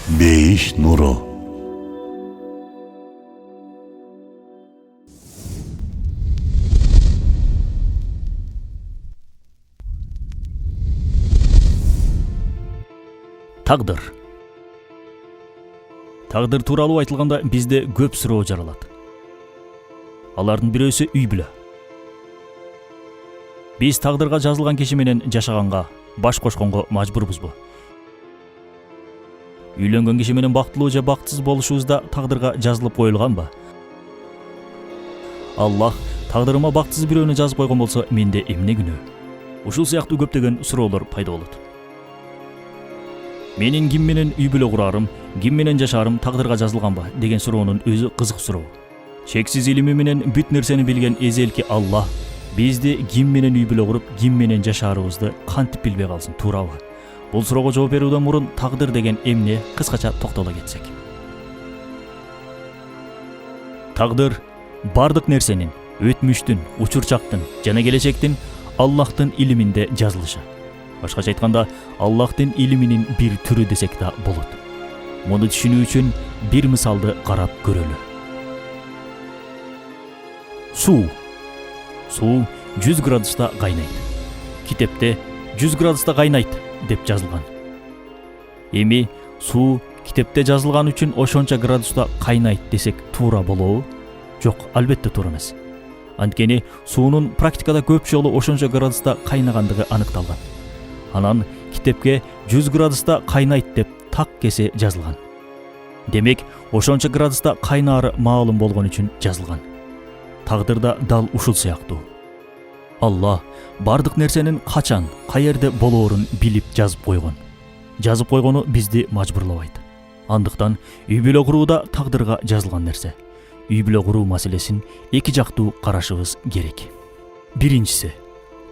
Бейиш нуру. Тагдыр. Тагдыр тууралуу айтылганда бизде көп суроо жаралат. Алардын бирөөсү үй бүлө. Биз тагдырга жазылган киши менен жашаганга, баш кошконго мажбурбузбу? Үйлөнгөн киши менен бактылуу же бактысыз болушубуз да тагдырга жазылып коюлганбы? Аллах тагдырыма бактысыз бирөөнү жазып койгон болсо, менде эмне күнөө? Ушул сыяктуу көптөгөн суроолор пайда болот. Менин ким менен үй бүлө курарым, ким менен жашарым тагдырга жазылганбы деген суроонун өзү кызык суроо. Чексиз илими менен бүт нерсени билген эзелки Аллах бизди ким менен үй бүлө куруп, ким менен жашаарыбызды кантип билбей калсын, туурабы? Бул суроого жооп берүүдөн мурун тагдыр деген эмне кыскача токтоло кетсек. Тагдыр бардык нерсенин, өтмүштүн, учурчактын жана келечектин Аллахтын илиминде жазылышы. Башкача айтканда, Аллахтын илиминин бир түрү десек да болот. Муну түшүнүү үчүн бир мисалды карап көрөлү. Суу 100 градуста кайнайт. Китепте 100 градуста кайнайт деп жазылган. Эми суу китепте жазылган үчүн ошончо градуста кайнайт десек туура болобу? Жок, албетте туура эмес. Анткени суунун практикада көп жолу ошончо градуста кайнагандыгы аныкталган. Анан китепке 100 градуста кайнайт деп так кесе жазылган. Демек, ошончо градуста кайнаары маалым болгон үчүн жазылган. Тагдырда дал ушул сыяктуу. Алла бардык нерсенин качан, каерде болоорун билип жазып койгон. Жазып койгону бизди мажбурлабайт. Андыктан үй бүлө курууда тагдырга жазылган нерсе. Үй бүлө куруу маселесин эки жактуу карашыбыз керек. Биринчиси,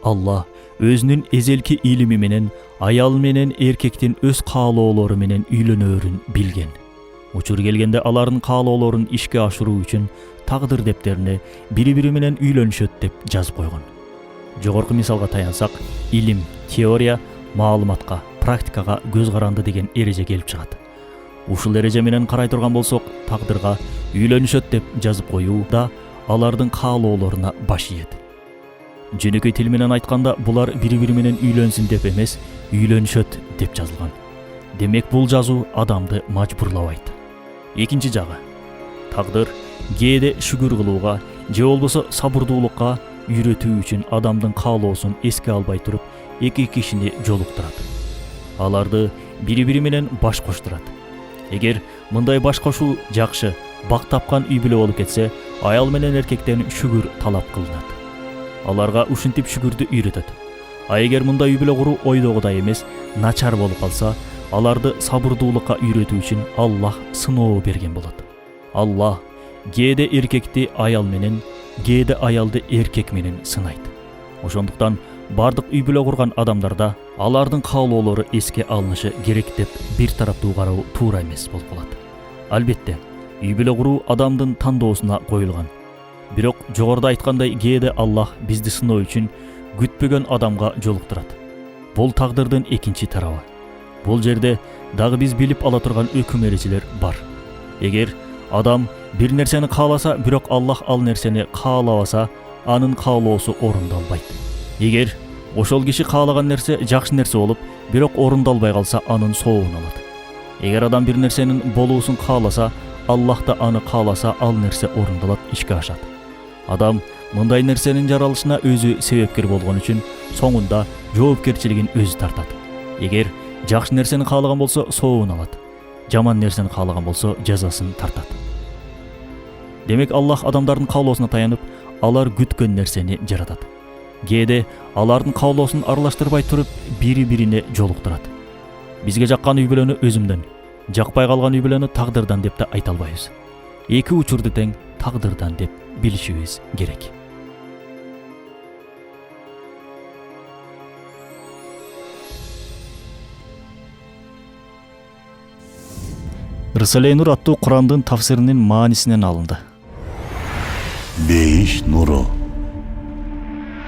Алла өзүнүн эзелки илими менен аял менен эркектин өз каалоолору менен үйлөнөөрүн билген. Учур келгенде алардын каалоолорун ишке ашыруу үчүн тагдыр дептерине бири-бири менен үйлөнүшөт деп жазып койгон. Жогорку мисалга таянсак, илим, теория, маалыматка, практикага көз каранды деген эреже келип чыгат. Ушул эреже менен карай турган болсок, тагдырга үйлөнүшөт деп жазып коюу да алардын каалоолоруна баш ийет. Жөнөкөй тил менен айтканда, булар бири-бири менен үйлөнсүн деп эмес, үйлөнүшөт деп жазылган. Демек, бул жазуу адамды мажбурлабайт. Экинчи жагы, тагдыр кээде шүгүр кылууга же болбосо сабырдуулукка үйрөтүү үчүн адамдын каалоосун эске албай туруп, эки кишини жолуктурат. Аларды бири-бири менен баш коштурат. Эгер мындай баш кошуу жакшы, бак тапкан үй бүлө болуп кетсе, аял менен эркектен шүгүр талап кылынат. Аларга ушинтип шүгүрдү үйрөтөт. А эгер мындай үй бүлө куруу ойдогудай эмес, начар болуп калса, аларды сабырдуулукка үйрөтүү үчүн Аллах сыноо берген болот. Аллах кээде эркекти аял менен, кээде аялды эркек менен сынайт. Ошондуктан бардык үй бүлө курган адамдарда алардын каалоолору эске алынышы керек деп бир тараптуу кароо туура эмес болуп калат. Албетте, үй бүлө куруу адамдын тандоосуна коюлган. Бирок жогоруда айткандай, кээде Аллах бизди сыноо үчүн күтпөгөн адамга жолуктурат. Бул тагдырдын экинчи тарабы. Бул жерде дагы биз билип ала турган өкүм эрежелер бар. Эгер адам бир нерсени кааласа, бирок Аллах ал нерсени каалабаса, анын каалоосу орундалбайт. Эгер ошол киши каалаган нерсе жакшы нерсе болуп, бирок орундалбай калса, анын соогун алат. Эгер адам бир нерсенин болуусун кааласа, Аллах да аны кааласа, ал нерсе орундалат, ишке ашат. Адам мындай нерсенин жаралышына өзү себепкер болгон үчүн соңунда жоопкерчилигин өзү тартат. Эгер жакшы нерсени каалаган болсо, соогун алат. Жаман нерсени каалаган болсо, жазасын тартат. Демек, Аллах адамдардын каалоосуна таянып, алар күткөн нерсени жаратат. Кээде алардын каалоосун аралаштырбай туруп, бири-бирине жолуктурат. Бизге жаккан үй бүлөнү өзүмдөн, жакпай калган үй бүлөнү тагдырдан деп да айта албайбыз. Эки учурду тең тагдырдан деп билишибиз керек. Рисале Нур аттуу Курандын тафсиринин маанисинен алынды. Бейиш нуру.